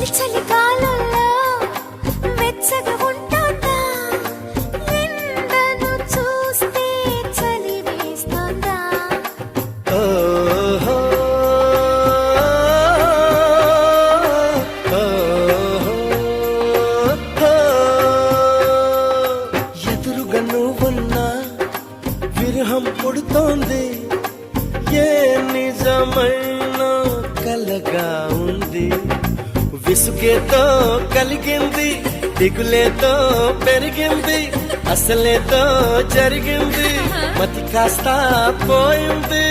చలికాలంలో వెచ్చగా ఉంటుందా ఎండను చూస్తే చలి వేస్తుందా ఓహో, ఎదురుగా నువ్వున్నా విరహం పుడుతోంది ఏ నిజమైన కలగా ఉంది విసుగేతో కలిగింది దిగులేతో పెరిగింది అసలేతో జరిగింది మతి కాస్త పోయింది